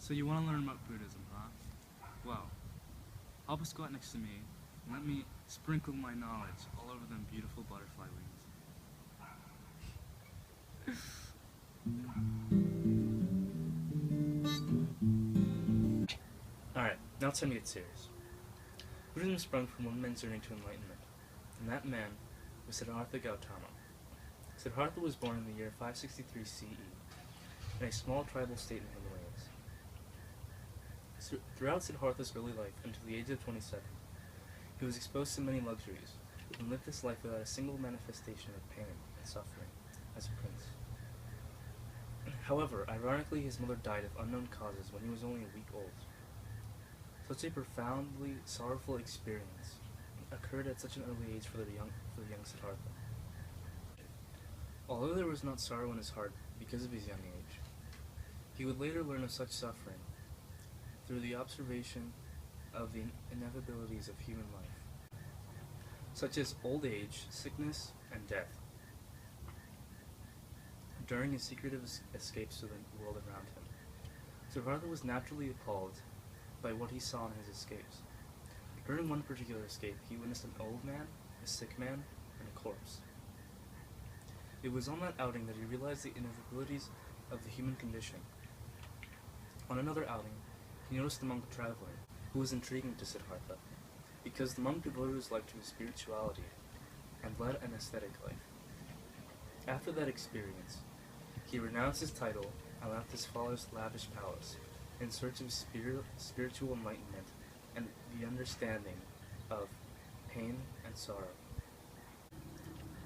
So you want to learn about Buddhism, huh? Well, help us squat next to me and let me sprinkle my knowledge all over them beautiful butterfly wings. Alright, now it's time to get serious. Buddhism sprung from one man's journey to enlightenment, and that man was Siddhartha Gautama. Siddhartha was born in the year 563 CE in a small tribal state in the Himalayas. Throughout Siddhartha's early life until the age of 27, he was exposed to many luxuries and lived this life without a single manifestation of pain and suffering as a prince. However, ironically, his mother died of unknown causes when he was only a week old. Such a profoundly sorrowful experience occurred at such an early age for the young Siddhartha. Although there was not sorrow in his heart because of his young age, he would later learn of such suffering through the observation of the inevitabilities of human life, such as old age, sickness, and death, during his secretive escapes to the world around him. Siddhartha was naturally appalled by what he saw in his escapes. During one particular escape, he witnessed an old man, a sick man, and a corpse. It was on that outing that he realized the inevitabilities of the human condition. On another outing, he noticed the monk traveling, who was intriguing to Siddhartha, because the monk devoted his life to his spirituality and led an ascetic life. After that experience, he renounced his title and left his father's lavish palace in search of spiritual enlightenment and the understanding of pain and sorrow.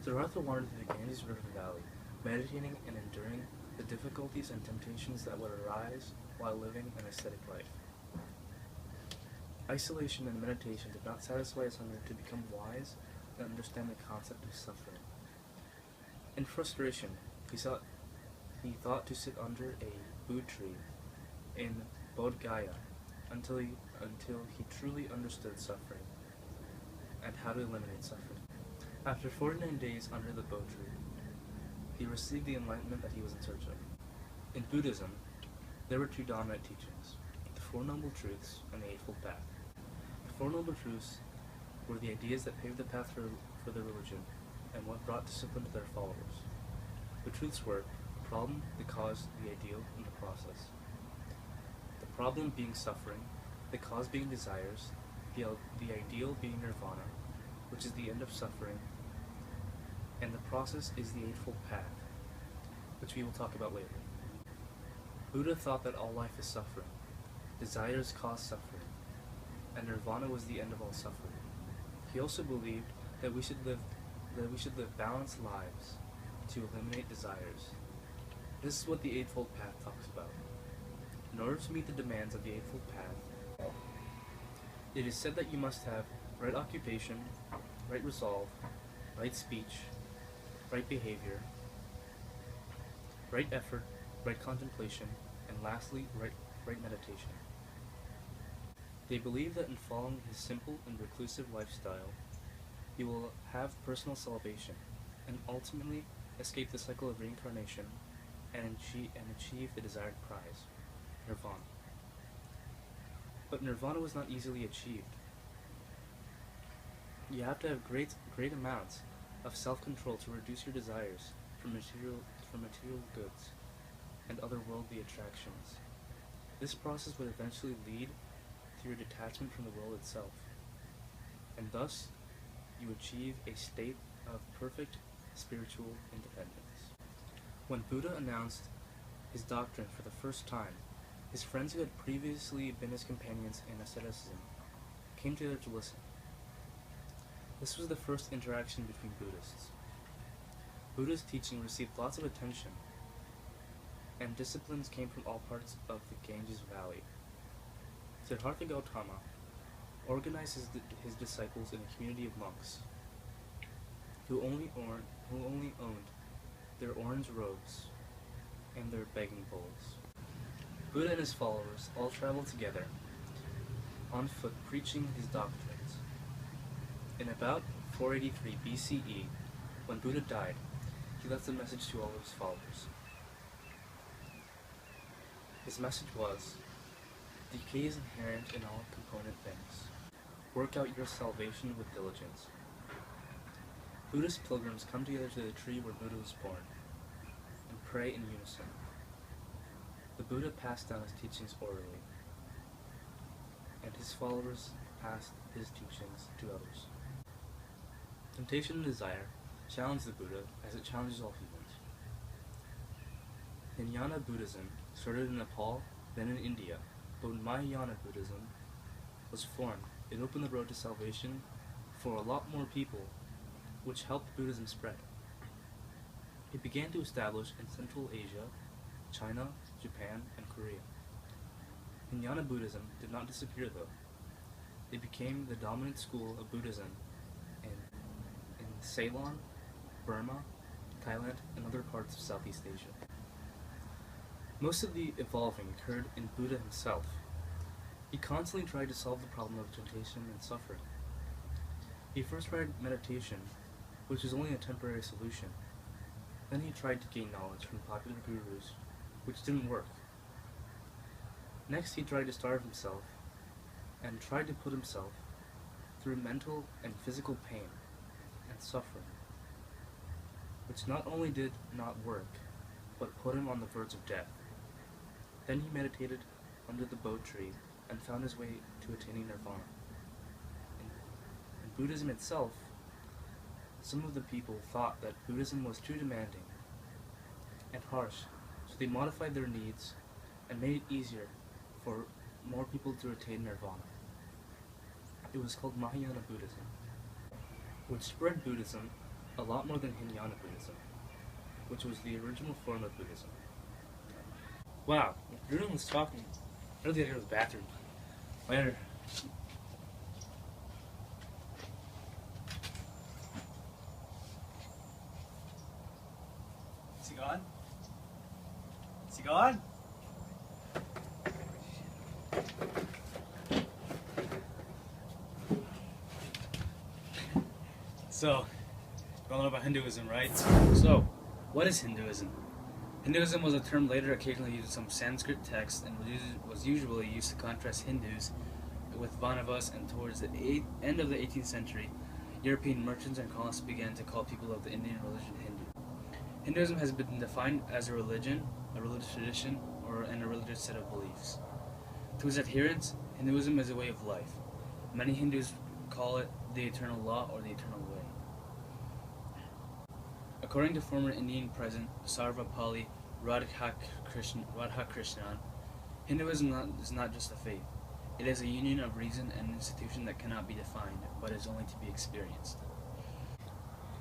Siddhartha wandered through the Ganges River Valley, meditating and enduring the difficulties and temptations that would arise while living an ascetic life. Isolation and meditation did not satisfy his hunger to become wise and understand the concept of suffering. In frustration, he thought to sit under a Bodh tree in Bodh Gaya until he truly understood suffering and how to eliminate suffering. After 49 days under the Bodh tree, he received the enlightenment that he was in search of. In Buddhism, there were two dominant teachings, the Four Noble Truths and the Eightfold Path. The Four Noble Truths were the ideas that paved the path for the religion and what brought discipline to their followers. The truths were the problem, the cause, the ideal, and the process. The problem being suffering, the cause being desires, the ideal being nirvana, which is the end of suffering, and the process is the Eightfold Path, which we will talk about later. Buddha thought that all life is suffering, desires cause suffering, and nirvana was the end of all suffering. He also believed that we should live balanced lives to eliminate desires. This is what the Eightfold Path talks about. In order to meet the demands of the Eightfold Path, it is said that you must have right occupation, right resolve, right speech, right behavior, right effort, right contemplation, and lastly, right meditation. They believe that in following his simple and reclusive lifestyle, you will have personal salvation and ultimately escape the cycle of reincarnation and achieve the desired prize, nirvana. But nirvana was not easily achieved. You have to have great amounts of self-control to reduce your desires for material goods and other worldly attractions. This process would eventually lead to your detachment from the world itself, and thus you achieve a state of perfect spiritual independence. When Buddha announced his doctrine for the first time, his friends who had previously been his companions in asceticism came together to listen. This was the first interaction between Buddhists. Buddha's teaching received lots of attention, and disciplines came from all parts of the Ganges Valley. Siddhartha Gautama organized his disciples in a community of monks who only owned their orange robes and their begging bowls. Buddha and his followers all traveled together on foot preaching his doctrines. In about 483 BCE, when Buddha died, he left a message to all of his followers. His message was, Decay is inherent in all component things. Work out your salvation with diligence. Buddhist pilgrims come together to the tree where Buddha was born and pray in unison. The Buddha passed down his teachings orally, and his followers passed his teachings to others. Temptation and desire challenge the Buddha as it challenges all humans. Hinayana Buddhism started in Nepal, then in India, but when Mahayana Buddhism was formed, it opened the road to salvation for a lot more people, which helped Buddhism spread. It began to establish in Central Asia, China, Japan, and Korea. Hinayana Buddhism did not disappear though. It became the dominant school of Buddhism in Ceylon, Burma, Thailand, and other parts of Southeast Asia. Most of the evolving occurred in Buddha himself. He constantly tried to solve the problem of temptation and suffering. He first tried meditation, which was only a temporary solution. Then he tried to gain knowledge from popular gurus, which didn't work. Next he tried to starve himself, and tried to put himself through mental and physical pain and suffering, which not only did not work, but put him on the verge of death. Then he meditated under the Bo tree and found his way to attaining nirvana. In Buddhism itself, some of the people thought that Buddhism was too demanding and harsh, so they modified their needs and made it easier for more people to attain nirvana. It was called Mahayana Buddhism, which spread Buddhism a lot more than Hinayana Buddhism, which was the original form of Buddhism. Wow, everyone was talking. I really gotta go to the bathroom. Later. Is he gone? Is he gone? So, you all know about Hinduism, right? So, what is Hinduism? Hinduism was a term later occasionally used in some Sanskrit texts and was usually used to contrast Hindus with Vanavas, and towards the end of the 18th century, European merchants and colonists began to call people of the Indian religion Hindu. Hinduism has been defined as a religion, a religious tradition, and a religious set of beliefs. To its adherents, Hinduism is a way of life. Many Hindus call it the eternal law or the eternal way. According to former Indian President Sarvapalli Radhakrishnan, Hinduism is not just a faith. It is a union of reason and an institution that cannot be defined, but is only to be experienced.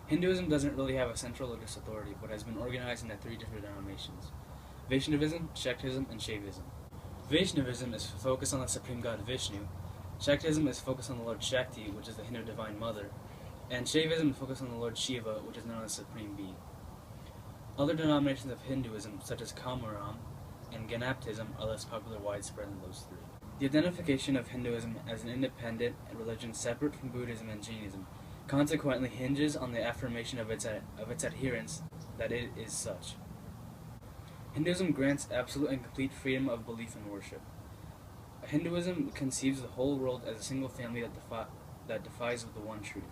Hinduism doesn't really have a central religious authority, but has been organized into 3 different denominations: Vaishnavism, Shaktism, and Shaivism. Vaishnavism is focused on the supreme god Vishnu. Shaktism is focused on the Lord Shakti, which is the Hindu divine mother, and Shaivism is focused on the Lord Shiva, which is known as Supreme Being. Other denominations of Hinduism, such as Kamaram and Ganaptism, are less popular widespread than those 3. The identification of Hinduism as an independent religion separate from Buddhism and Jainism consequently hinges on the affirmation of its adherents that it is such. Hinduism grants absolute and complete freedom of belief and worship. Hinduism conceives the whole world as a single family that defies the one truth,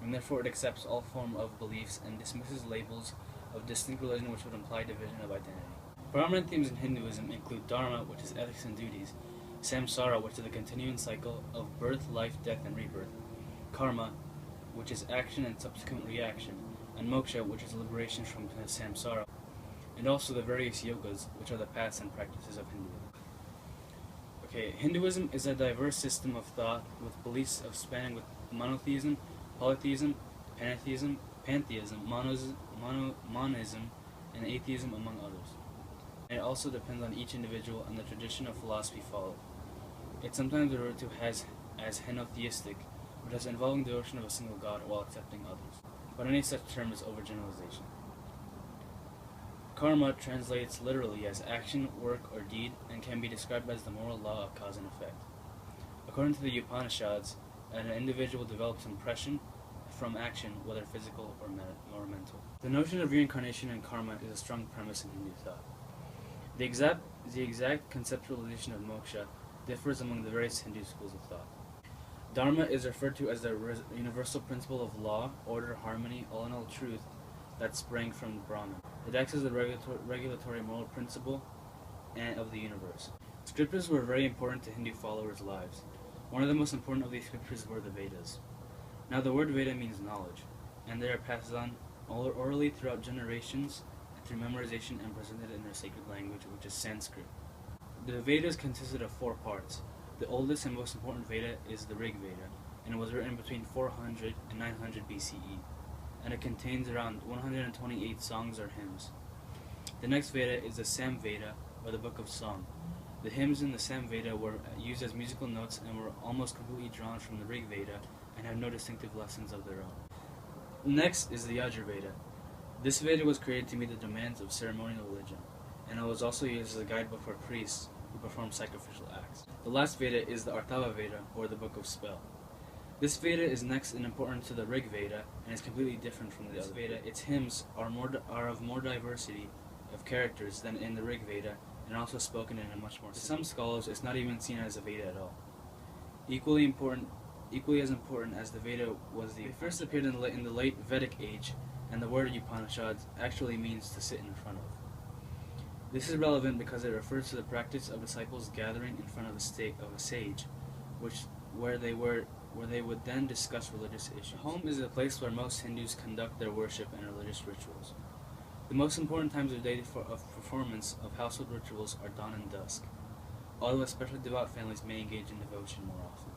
and therefore it accepts all form of beliefs and dismisses labels of distinct religion which would imply division of identity. Prominent themes in Hinduism include Dharma, which is ethics and duties; Samsara, which is the continuing cycle of birth, life, death, and rebirth; Karma, which is action and subsequent reaction; and Moksha, which is liberation from Samsara; and also the various yogas, which are the paths and practices of Hinduism. Hinduism is a diverse system of thought with beliefs of spanning with monotheism, polytheism, pantheism, monism, and atheism, among others. And it also depends on each individual and the tradition of philosophy followed. It's sometimes referred to as henotheistic, which has involving the devotion of a single god while accepting others. But any such term is overgeneralization. Karma translates literally as action, work, or deed, and can be described as the moral law of cause and effect. According to the Upanishads, an individual develops impression from action, whether physical or mental. The notion of reincarnation and karma is a strong premise in Hindu thought. The exact conceptualization of moksha differs among the various Hindu schools of thought. Dharma is referred to as the universal principle of law, order, harmony, all in all truth that sprang from the Brahman. It acts as the regulatory moral principle of the universe. Scriptures were very important to Hindu followers' lives. One of the most important of these scriptures were the Vedas. Now the word Veda means knowledge, and they are passed on orally throughout generations through memorization and presented in their sacred language, which is Sanskrit. The Vedas consisted of 4 parts. The oldest and most important Veda is the Rig Veda, and it was written between 400 and 900 BCE, and it contains around 128 songs or hymns. The next Veda is the Sam Veda, or the Book of Song. The hymns in the Sam Veda were used as musical notes and were almost completely drawn from the Rig Veda and have no distinctive lessons of their own. Next is the Yajur Veda. This Veda was created to meet the demands of ceremonial religion, and it was also used as a guidebook for priests who perform sacrificial acts. The last Veda is the Artava Veda, or the Book of Spell. This Veda is next in importance to the Rig Veda and is completely different from the other Veda. Its hymns are of more diversity of characters than in the Rig Veda, and also spoken in a much more. To some scholars, it's not even seen as a Veda at all. Equally as important as the Veda was the. It first appeared in the late Vedic age, and the word Upanishads actually means to sit in front of. This is relevant because it refers to the practice of disciples gathering in front of a sage, where they would then discuss religious issues. Home is the place where most Hindus conduct their worship and religious rituals. The most important times of day of performance of household rituals are dawn and dusk, although especially devout families may engage in devotion more often.